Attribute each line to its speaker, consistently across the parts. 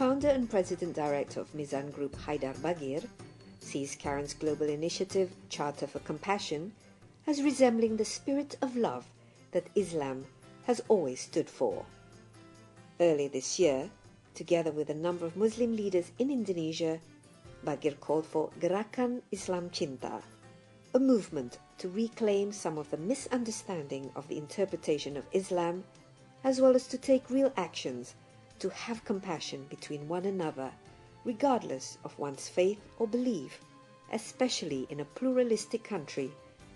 Speaker 1: founder and president-director of Mizan Group Haidar Bagir, sees Karen's global initiative, Charter for Compassion, as resembling the spirit of love that Islam has always stood for. Early this year, together with a number of Muslim leaders in Indonesia, Bagir called for Gerakan Islam Cinta, a movement to reclaim some of the misunderstanding of the interpretation of Islam, as well as to take real actions to have compassion between one another, regardless of one's faith or belief, especially in a pluralistic country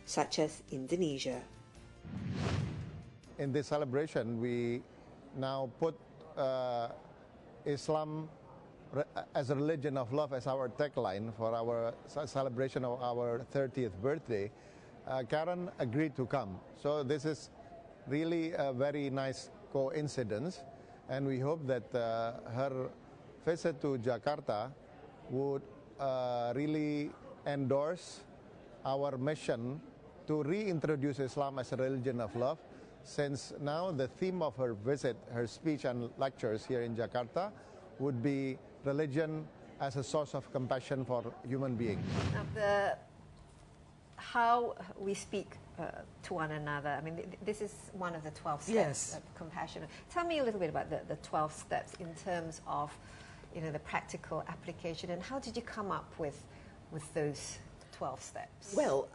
Speaker 1: such as Indonesia.
Speaker 2: In this celebration, we now put Islam as a religion of love as our tagline for our celebration of our 30th birthday. Karen agreed to come. So this is really a very nice coincidence, and we hope that her visit to Jakarta would really endorse our mission to reintroduce Islam as a religion of love, since now the theme of her visit, her speech and lectures here in Jakarta would be religion as a source of compassion for human beings.
Speaker 3: Now, how we speak to one another, I mean, this is one of the 12 steps of compassion. Tell me a little bit about the 12 steps in terms of, you know, the practical application, and how did you come up with those 12 steps?
Speaker 4: Well,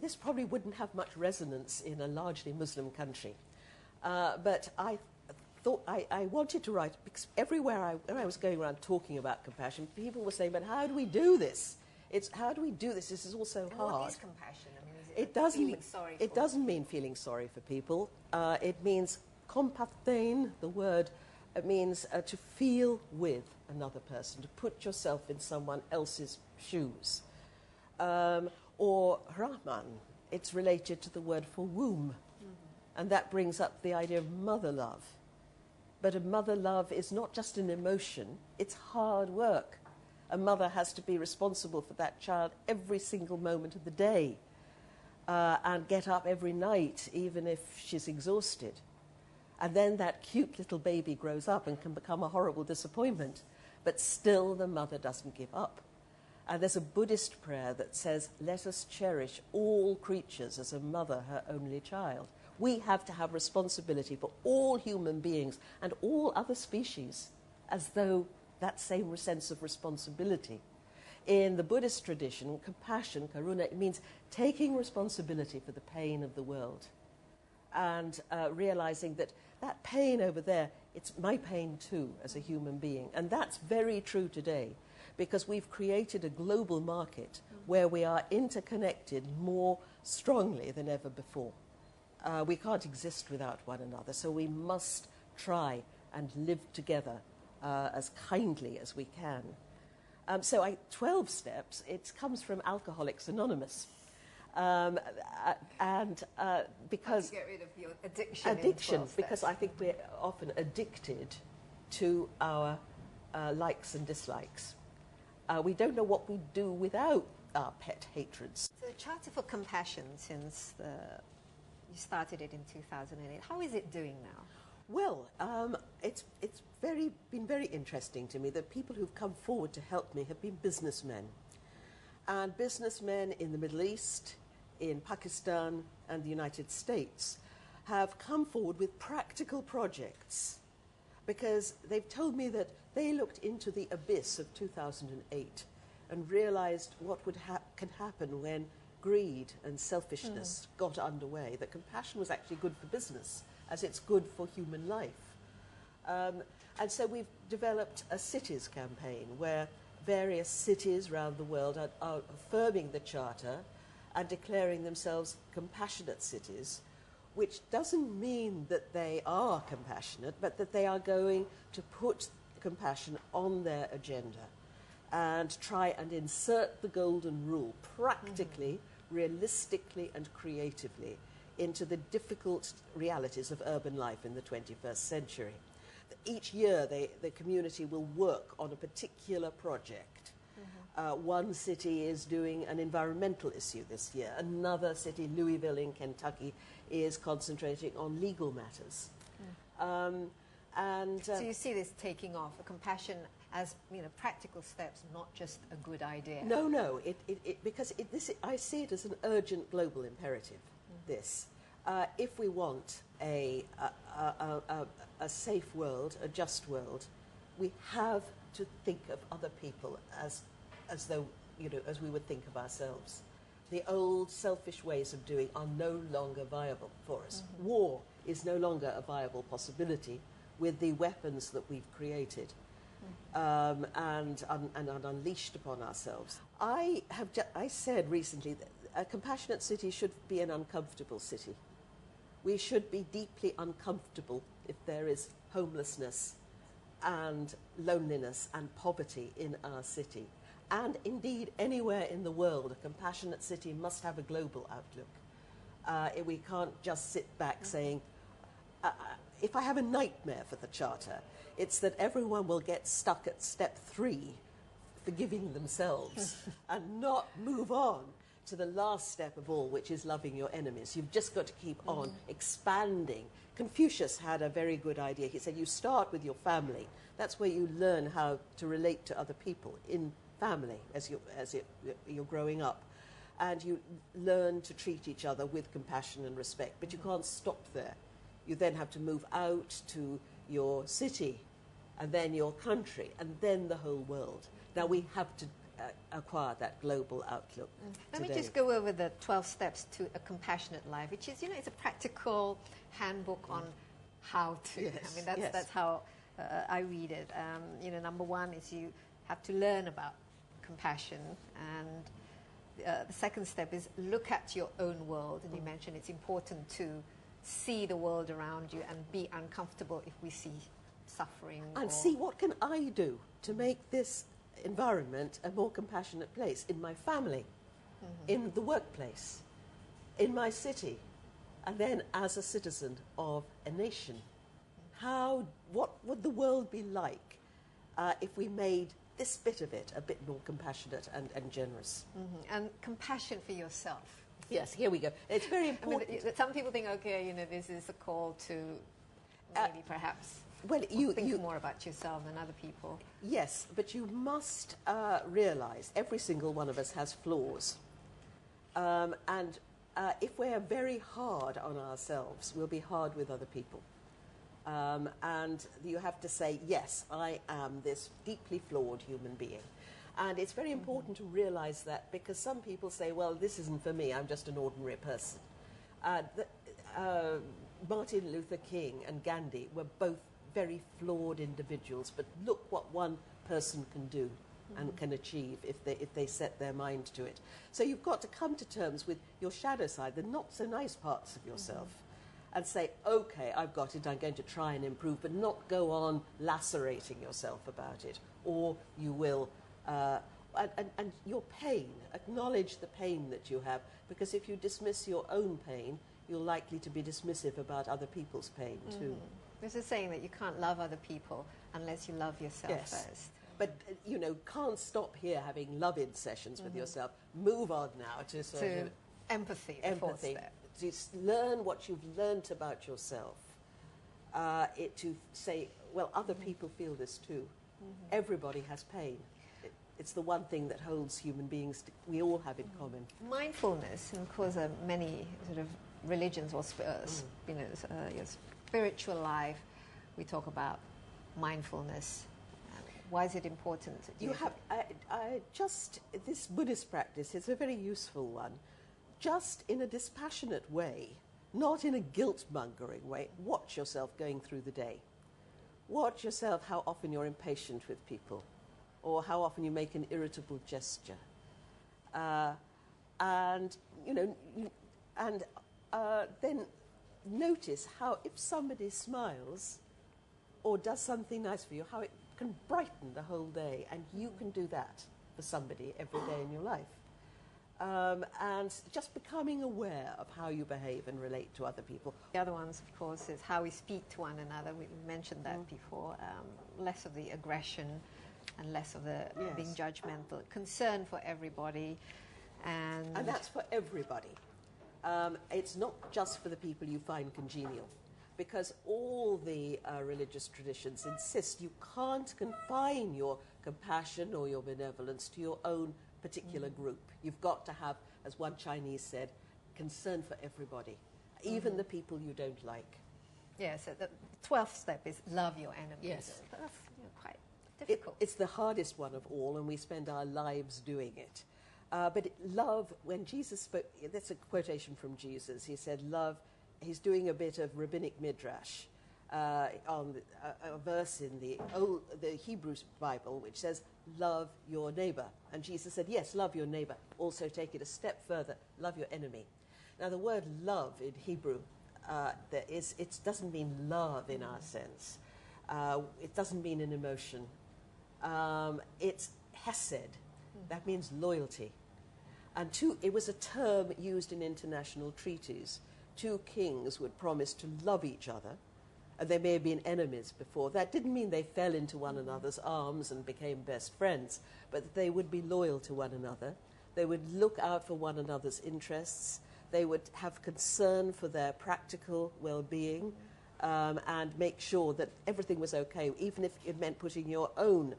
Speaker 4: this probably wouldn't have much resonance in a largely Muslim country, but I thought I wanted to write, because everywhere when I was going around talking about compassion, people were saying, but how do we do this? How do we do this? This is all so hard.
Speaker 3: What is compassion? I mean,
Speaker 4: it doesn't mean feeling sorry for people. It means compathein, the word. It means to feel with another person, to put yourself in someone else's shoes. Or Rahman, it's related to the word for womb. And that brings up the idea of mother love. But a mother love is not just an emotion, it's hard work. A mother has to be responsible for that child every single moment of the day and get up every night, even if she's exhausted. And then that cute little baby grows up and can become a horrible disappointment. But still the mother doesn't give up. And there's a Buddhist prayer that says, let us cherish all creatures as a mother her only child. We have to have responsibility for all human beings and all other species, as though that same sense of responsibility. In the Buddhist tradition, compassion, karuna, it means taking responsibility for the pain of the world and realizing that that pain over there, it's my pain too as a human being. And that's very true today, because we've created a global market where we are interconnected more strongly than ever before. We can't exist without one another, so we must try and live together as kindly as we can. 12 steps, it comes from Alcoholics Anonymous. Because
Speaker 3: to get rid of your addiction
Speaker 4: because I think we're often addicted to our likes and dislikes. We don't know what we do without our pet hatreds.
Speaker 3: So the Charter for Compassion, since you started it in 2008, how is it doing now?
Speaker 4: Well, it's been very interesting to me that people who've come forward to help me have been businessmen. And businessmen in the Middle East, in Pakistan and the United States have come forward with practical projects, because they've told me that they looked into the abyss of 2008 and realized what can happen when greed and selfishness got underway, that compassion was actually good for business as it's good for human life. And so we've developed a cities campaign where various cities around the world are affirming the Charter and declaring themselves compassionate cities, which doesn't mean that they are compassionate, but that they are going to put compassion on their agenda and try and insert the golden rule practically, realistically and creatively into the difficult realities of urban life in the 21st century. Each year the community will work on a particular project. One city is doing an environmental issue this year. Another city, Louisville in Kentucky, is concentrating on legal matters.
Speaker 3: So you see this taking off, a compassion as practical steps, not just a good idea.
Speaker 4: No, because I see it as an urgent global imperative. This, if we want a safe world, a just world, we have to think of other people as though as we would think of ourselves. The old selfish ways of doing are no longer viable for us. War is no longer a viable possibility with the weapons that we've created and unleashed upon ourselves. I said recently that a compassionate city should be an uncomfortable city. We should be deeply uncomfortable if there is homelessness and loneliness and poverty in our city. And indeed, anywhere in the world, a compassionate city must have a global outlook. We can't just sit back saying, if I have a nightmare for the Charter, it's that everyone will get stuck at step 3, forgiving themselves, and not move on to the last step of all, which is loving your enemies. You've just got to keep on expanding. Confucius had a very good idea. He said, you start with your family. That's where you learn how to relate to other people in family as you're growing up. And you learn to treat each other with compassion and respect. But you can't stop there. You then have to move out to your city, and then your country, and then the whole world. Now we have to acquire that global outlook.
Speaker 3: Let me just go over the 12 steps to a compassionate life, which is, it's a practical handbook on how to.
Speaker 4: Yes,
Speaker 3: I mean, that's how I read it. Number 1 is you have to learn about compassion, and the second step is look at your own world, and you mentioned it's important to see the world around you and be uncomfortable if we see suffering.
Speaker 4: And see, what can I do to make this environment a more compassionate place in my family, in the workplace, in my city, and then as a citizen of a nation. What would the world be like if we made this bit of it a bit more compassionate and generous?
Speaker 3: And compassion for yourself.
Speaker 4: Yes, here we go. It's very important.
Speaker 3: Some people think, okay, this is a call to maybe perhaps think more about yourself than other people.
Speaker 4: Yes, but you must realize every single one of us has flaws. And if we're very hard on ourselves, we'll be hard with other people. And you have to say, yes, I am this deeply flawed human being. And it's very important to realize that, because some people say, well, this isn't for me, I'm just an ordinary person. Martin Luther King and Gandhi were both very flawed individuals, but look what one person can do and can achieve if they set their mind to it. So you've got to come to terms with your shadow side, the not so nice parts of yourself, and say, okay, I've got it, I'm going to try and improve, but not go on lacerating yourself about it, or you will... and your pain, acknowledge the pain that you have, because if you dismiss your own pain, you're likely to be dismissive about other people's pain too.
Speaker 3: There's a saying that you can't love other people unless you love yourself first.
Speaker 4: But, can't stop here having love-in sessions with yourself. Move on now to
Speaker 3: empathy.
Speaker 4: Just learn what you've learnt about yourself. To say, well, other people feel this too. Everybody has pain. It's the one thing that holds human beings, we all have in common.
Speaker 3: Mindfulness, and of course many sort of religions or your spiritual life, we talk about mindfulness. Why is it important?
Speaker 4: You have this Buddhist practice is a very useful one. Just in a dispassionate way, not in a guilt-mongering way, watch yourself going through the day. Watch yourself how often you're impatient with people, or how often you make an irritable gesture. Then notice how if somebody smiles or does something nice for you, how it can brighten the whole day, and you can do that for somebody every day in your life. And just becoming aware of how you behave and relate to other people.
Speaker 3: The other ones, of course, is how we speak to one another. We mentioned that before. Less of the aggression and less of the being judgmental. Concern for everybody. And
Speaker 4: that's for everybody. It's not just for the people you find congenial. because all the religious traditions insist you can't confine your compassion or your benevolence to your own particular group. You've got to have, as one Chinese said, concern for everybody, even the people you don't like.
Speaker 3: Yeah, so the 12th step is love your enemies.
Speaker 4: Yes.
Speaker 3: That's quite difficult.
Speaker 4: It's the hardest one of all, and we spend our lives doing it. But love, when Jesus spoke, that's a quotation from Jesus. He said, love, he's doing a bit of rabbinic midrash on a verse in the Hebrew Bible, which says, love your neighbor. And Jesus said, yes, love your neighbor. Also take it a step further, love your enemy. Now, the word love in Hebrew, it doesn't mean love in our sense. It doesn't mean an emotion. It's hesed. That means loyalty. And it was a term used in international treaties. Two kings would promise to love each other, and they may have been enemies before. That didn't mean they fell into one another's arms and became best friends, but that they would be loyal to one another. They would look out for one another's interests. They would have concern for their practical well-being, and make sure that everything was okay, even if it meant putting your own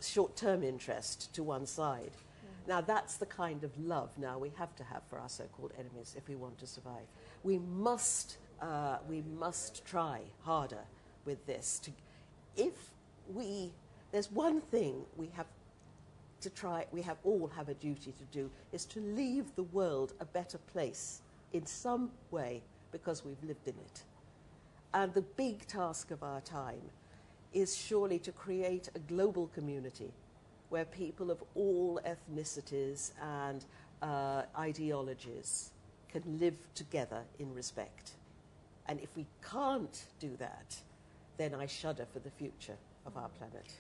Speaker 4: short-term interest to one side. Now, that's the kind of love now we have to have for our so-called enemies if we want to survive. We must try harder with this. There's one thing we have to try, all have a duty to do, is to leave the world a better place in some way because we've lived in it. And the big task of our time is surely to create a global community where people of all ethnicities and ideologies can live together in respect. And if we can't do that, then I shudder for the future of our planet.